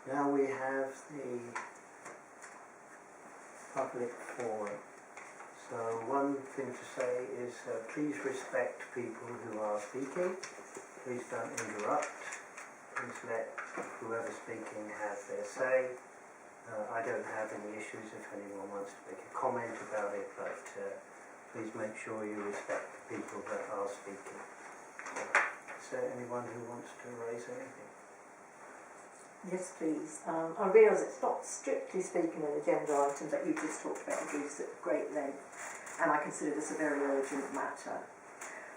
Now we have the public forum. So one thing to say is please respect people who are speaking. Please don't interrupt. Please let whoever's speaking have their say. I don't have any issues if anyone wants to make a comment about it, but please make sure you respect the people that are speaking. Is there anyone who wants to raise anything? Yes, please. I realise it's not strictly speaking an agenda item, but you just talked about the goose at great length, and I consider this a very urgent matter.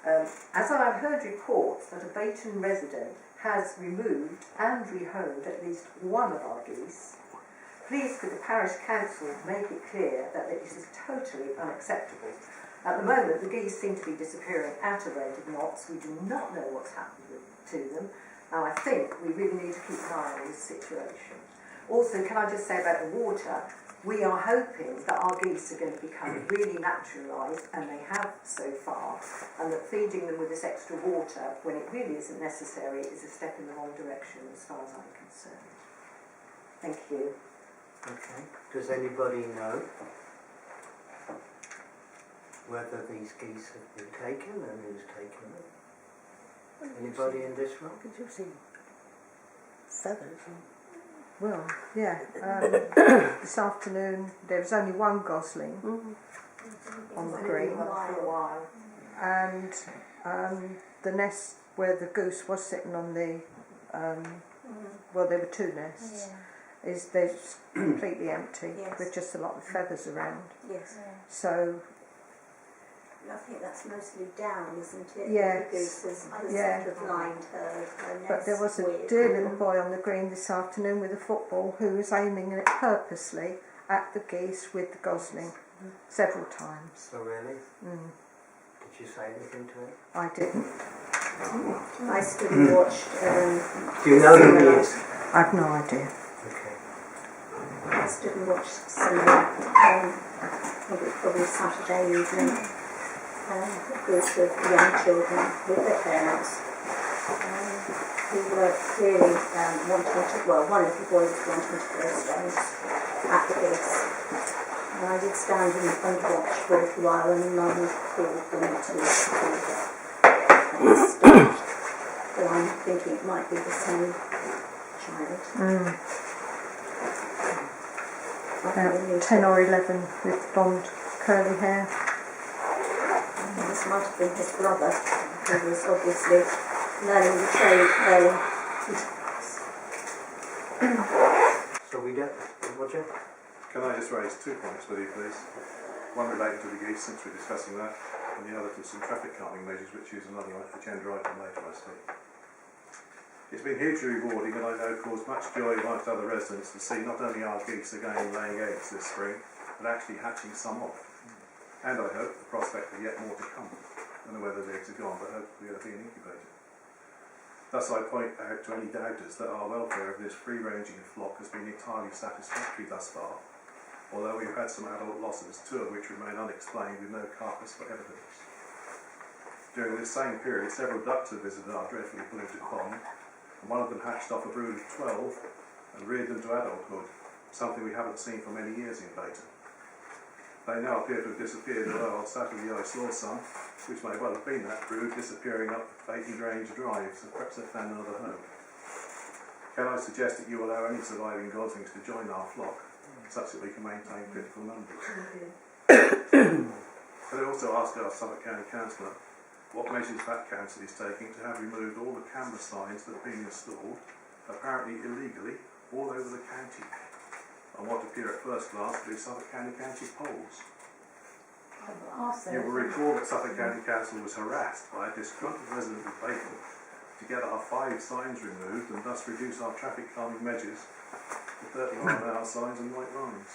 As I have heard reports that a Beyton resident has removed and rehomed at least one of our geese, please could the Parish Council make it clear that this is totally unacceptable. At the moment, the geese seem to be disappearing at a rate of knots. We do not know what's happened to them. And I think we really need to keep an eye on this situation. Also, can I just say about the water, we are hoping that our geese are going to become really naturalised, and they have so far, and that feeding them with this extra water, when it really isn't necessary, is a step in the wrong direction as far as I'm concerned. Thank you. Okay. Does anybody know whether these geese have been taken and who's taken them? Anybody in this room? Could you see feathers? Well, yeah. This afternoon there was only one gosling on the green, For a while. and the nest where the goose was sitting on the well, there were two nests. Is they're completely empty with just a lot of feathers around. Yes. So I think that's mostly down, isn't it? Yes. The goose has Yeah. sort of lined her nest. but there was a with. dear little boy on the green this afternoon with a football who was aiming it purposely at the geese with the gosling several times. Oh, really? Did you say anything to him? I didn't. I stood and watched. Do you know who he is? I've no idea. Okay. I stood and watched some probably Saturday evening. A group of young children with their parents who were clearly wanting to, well, one little boy was wanting to throw stones at the geese. And I did stand and watch for a little while, and Mum called them to the nest. So I'm thinking it might be the same child. About 10 or 11 with blonde curly hair. This might have been his brother, who was obviously learning the trade early. So we don't... Roger? Can I just raise 2 points with you, please? One relating to the geese, since we're discussing that, and the other to some traffic calming measures, which is another agenda item later, I see. It's been hugely rewarding, and I know caused much joy amongst other residents to see not only our geese again laying eggs this spring, but actually hatching some off. And I hope the prospect of yet more to come. I don't know whether the eggs are gone, but hopefully they're being incubated. Thus I point out to any doubters that our welfare of this free-ranging flock has been entirely satisfactory thus far, although we've had some adult losses, 2 of which remain unexplained with no carcass for evidence. During this same period, several ducks have visited our dreadfully polluted pond, and one of them hatched off a brood of 12 and reared them to adulthood, something we haven't seen for many years in Beyton. They now appear to have disappeared, although on Saturday I saw some, which may well have been that brood, disappearing up Beyton Grange Drive, so perhaps they found another home. Can I suggest that you allow any surviving goslings to join our flock, such that we can maintain critical numbers? Could I also ask our Suffolk County Councillor what measures that council is taking to have removed all the camera signs that have been installed, apparently illegally, all over the county, on what appear at first glance to be Suffolk County poles. You will recall that Suffolk County Council was harassed by a disgruntled resident of Beyton to get our 5 signs removed and thus reduce our traffic calming measures to 30-mile-an-hour signs and white lines.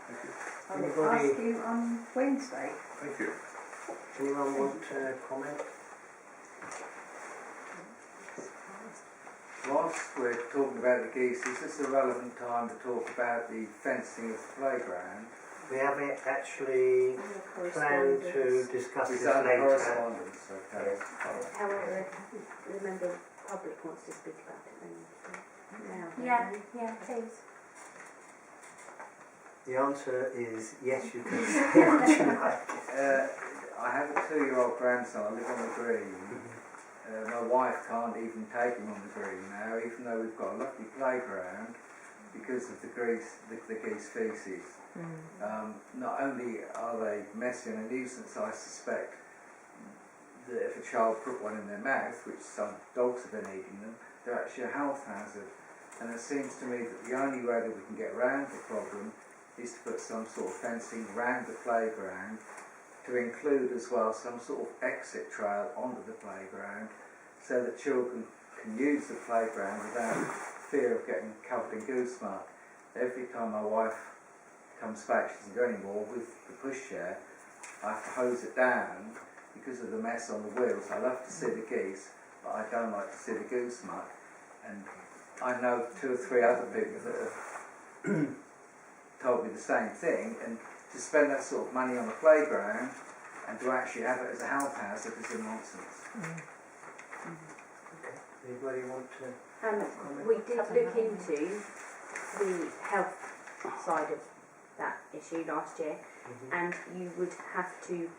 Thank you. I will ask you on Wednesday. Thank you. Anyone want to comment? Whilst we're talking about the geese, is this a relevant time to talk about the fencing of the playground? We haven't actually planned to discuss this Is that later. correspondence? Okay. Yes. However, if the member of the public wants to speak about it, then Yeah, yeah, please. The answer is yes, you can say what you like. I have a 2-year-old grandson. I live on the green. My wife can't even take him on the green now, even though we've got a lovely playground, because of the geese feces. Not only are they messy and a nuisance, I suspect that if a child put one in their mouth, which some dogs have been eating them, they're actually a health hazard. And it seems to me that the only way that we can get around the problem is to put some sort of fencing around the playground, to include as well some sort of exit trail onto the playground, so that children can use the playground without fear of getting covered in goose muck. Every time my wife comes back, she doesn't go anymore, with the pushchair, I have to hose it down because of the mess on the wheels. I love to see the geese, but I don't like to see the goose muck. And I know 2 or 3 other people that have told me the same thing, and to spend that sort of money on a playground and to actually have it as a health hazard is a nonsense. Okay. Anybody want to? We did look into the health side of that issue last year, and you would have to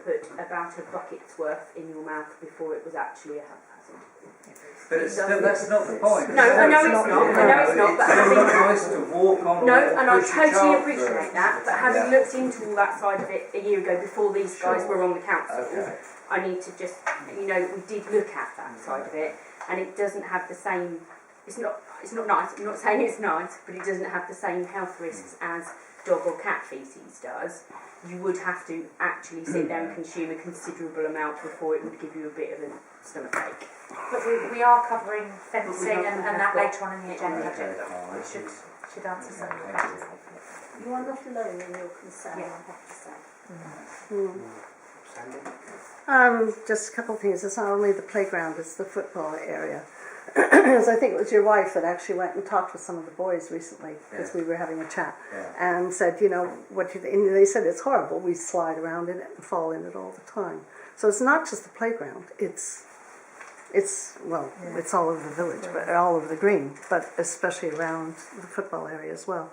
put about a bucket's worth in your mouth before it was actually a health hazard. But it's still, that's not the point. No, I know it's not. I know it's not. But it's having nice to walk on. no, and I push a totally child appreciate through. that. But having looked into all that side of it a year ago, before these guys were on the council, Okay. I need to just, we did look at that side of it, and it doesn't have the same. It's not nice. I'm not saying it's nice, but it doesn't have the same health risks as dog or cat feces does. You would have to actually sit there and consume a considerable amount before it would give you a bit of a stomachache. But we are covering fencing and that later on in the agenda. Okay, fine. Which should answer some of your Thank you. questions, hopefully. You are not alone in your concern, Yeah. I have to say. Sandy? Just a couple of things. It's not only the playground, it's the football area. As I think it was your wife that actually went and talked with some of the boys recently, because we were having a chat, and said, and they said it's horrible. We slide around in it and fall in it all the time. So it's not just the playground. It's all over the village, but all over the green, but especially around the football area as well.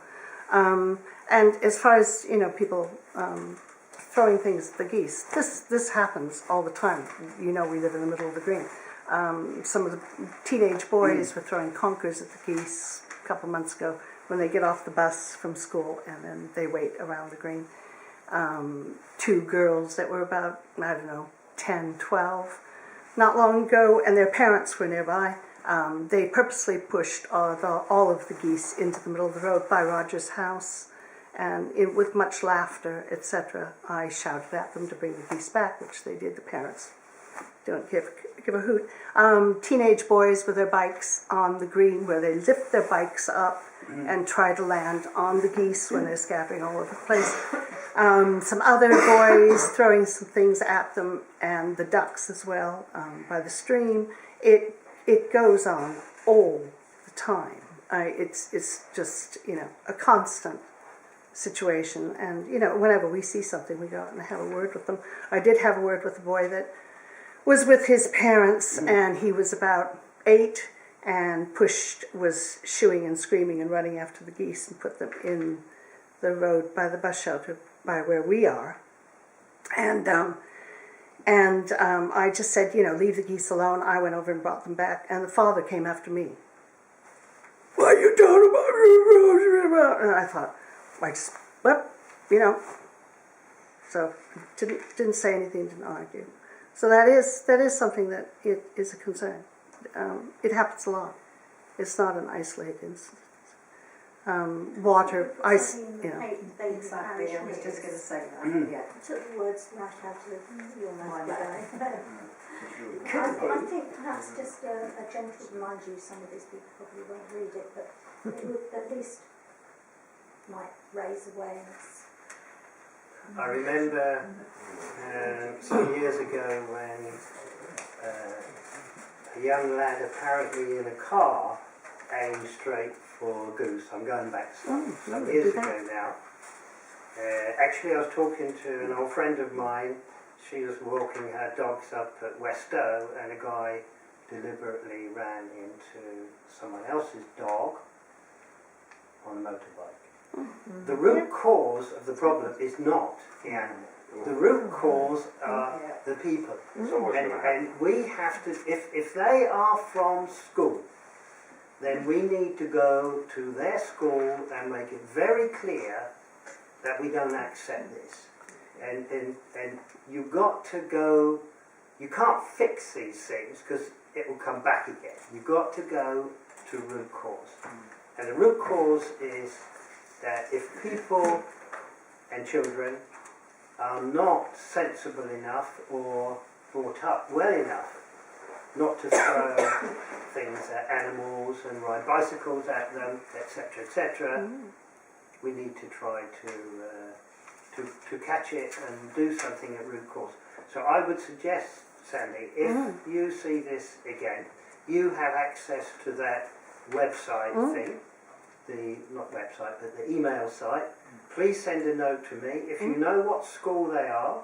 And as far as people throwing things at the geese, this happens all the time. We live in the middle of the green. Some of the teenage boys were throwing conkers at the geese a couple of months ago when they get off the bus from school, and then they wait around the green. 2 girls that were about 10, 12. Not long ago, and their parents were nearby, they purposely pushed all of the geese into the middle of the road by Roger's house, and with much laughter, etc., I shouted at them to bring the geese back, which they did. The parents don't give a hoot. Teenage boys with their bikes on the green, where they lift their bikes up and try to land on the geese when they're scattering all over the place. Some other boys throwing some things at them, and the ducks as well, by the stream. It goes on all the time. It's just a constant situation, and whenever we see something, we go out and have a word with them. I did have a word with a boy that was with his parents, and he was about 8 and was shooing and screaming and running after the geese and put them in the road by the bus shelter by where we are. And I just said, leave the geese alone. I went over and brought them back, and the father came after me. What are you talking about? And I thought, so didn't say anything, didn't argue. So that is something that it is a concern. It happens a lot. It's not an isolated incident. Water, ice, Exactly, I was just going to say that. Yeah. Took the words right out of your mouth today. I think perhaps just a gentle reminder, some of these people probably won't read it, but it would at least might raise awareness. I remember some years ago when a young lad apparently in a car aimed straight for a goose. I'm going back some years ago now. Actually, I was talking to an old friend of mine. She was walking her dogs up at Westow, and a guy deliberately ran into someone else's dog on a motorbike. The root cause of the problem is not the animal. The root cause are the people. And we have to, if they are from school, then we need to go to their school and make it very clear that we don't accept this. And you've got to go, you can't fix these things because it will come back again. You've got to go to root cause. And the root cause is that if people and children are not sensible enough or brought up well enough not to throw things at animals and ride bicycles at them, etc., we need to try to catch it and do something at root cause. So I would suggest, Sandy, if you see this again, you have access to that website thing, not website, but the email site. Please send a note to me. If you know what school they are,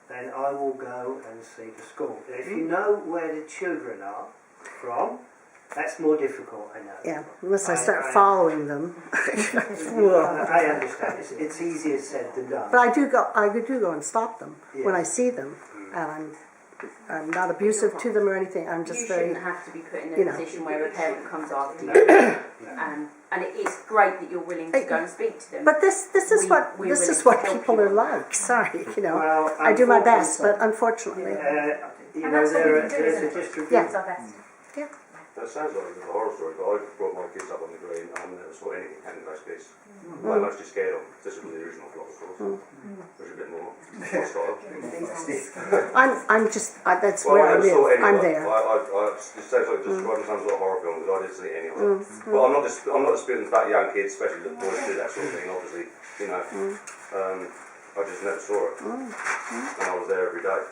then I will go and see the school. If you know where the children are from, that's more difficult, I know. Yeah, unless I start following them. I understand. It's easier said than done. But I do go and stop them when I see them, and I'm not abusive to them or anything. I'm just you very. shouldn't have to be put in a position where a parent comes after you. And it is great that you're willing to go and speak to them. But this is what people are like. Sorry, Well, I do my best, but unfortunately, that's what we can do, there's a isn't it? distribution. Yeah. It's our best. That sounds like a horror story, but I brought my kids up on the green and never saw anything happening to those kids. I'm mostly scared of them. This was the original plot, of course. Which is a bit more hostile. that's where I live. I'm there. It sounds like describing some sort of horror film because I didn't see any of it. But I'm not disputing about young kids, especially the boys do that sort of thing, obviously, I just never saw it. And I was there every day.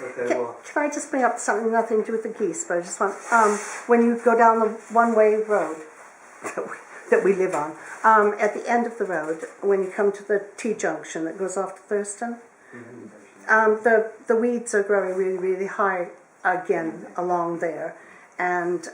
Okay, well, Can I just bring up something nothing to do with the geese, but I just want, when you go down the one-way road that we live on, at the end of the road, when you come to the T-junction that goes off to Thurston, the weeds are growing really, really high again along there. And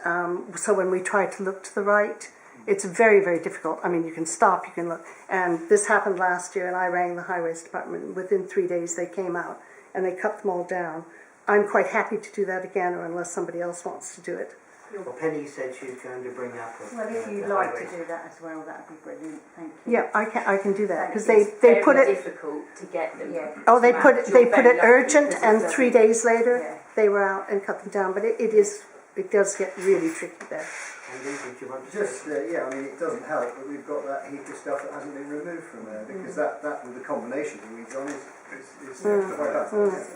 so when we try to look to the right, it's very, very difficult. I mean, you can stop, you can look. And this happened last year, and I rang the highways department. Within 3 days, they came out. And they cut them all down. I'm quite happy to do that again, or unless somebody else wants to do it. well, Penny said she was going to bring up Well, if you'd like to do that as well, that'd be brilliant. Thank you. Yeah, I can do that because It's they put very it. difficult to get them. Yeah. Oh, they put it urgent, because and of 3 days later Yeah. they were out and cut them down. But it does get really tricky there. Andy, did you want to Just, I mean, it doesn't help that we've got that heap of stuff that hasn't been removed from there, because that with the combination of weeds on is quite bad.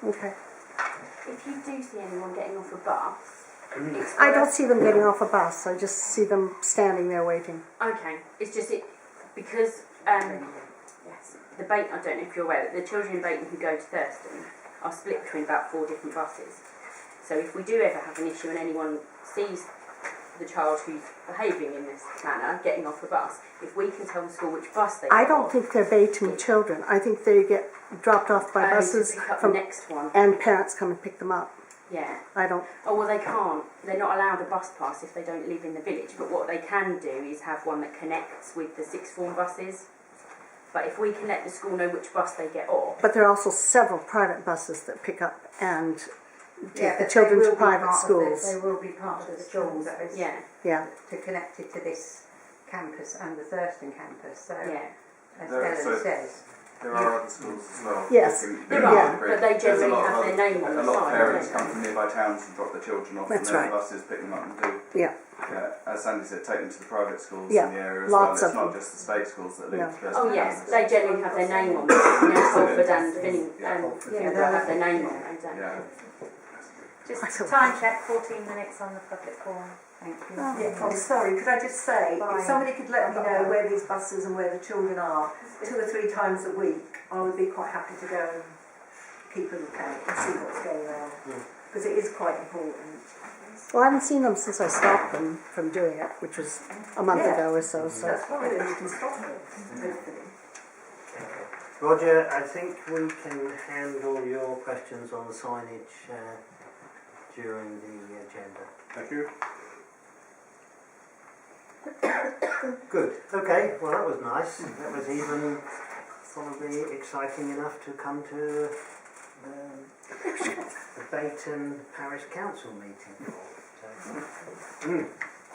Okay. If you do see anyone getting off a bus, I don't see them getting off a bus. I just see them standing there waiting. Okay, it's just because yes, the Beyton. I don't know if you're aware that the children in Beyton who go to Thurston are split between about 4 different buses. So if we do ever have an issue and anyone sees the child who's behaving in this manner getting off the bus, if we can tell the school which bus they I get don't off, think they're Beyton children. I think they get dropped off by buses to pick up from, the next one. and parents come and pick them up. Yeah. I don't. Oh well, they can't. They're not allowed a bus pass if they don't live in the village. But what they can do is have one that connects with the sixth form buses. But if we can let the school know which bus they get off. But there are also several private buses that pick up and take the but children they to will be private part of schools. They will be part of the schools that is Yeah. to connect it to this campus and the Thurston campus. So, Yeah. as No, Ellen so- says, There are other schools as well. Yes. There Yeah. are, but they There's a generally lot of have their name on the A lot of side. parents don't come they? from nearby towns and drop their children off, That's and then right. the buses pick them up and do. Yeah. As Sandy said, take them to the private schools Yeah, in the area as lots well. It's of not them. just the state schools that link No. to Thurston Oh yes, campus. they generally have their name on them. You know, Salford and Finning, Yeah, they'll have their name on them, don't they? Yeah. Just time check, 14 minutes on the public forum. thank you. Yeah, oh, sorry, could I just say, if somebody could let me know where these buses and where the children are 2 or 3 times a week, I would be quite happy to go and keep a lookout and see what's going on. Because it is quite important. Well, I haven't seen them since I stopped them from doing it, which was a month ago or so. So That's why we can stop it, hopefully. Roger, I think we can handle your questions on the signage during the agenda. Thank you. Good. Okay. Well, that was nice. That was even probably exciting enough to come to the Beyton Parish Council meeting. So,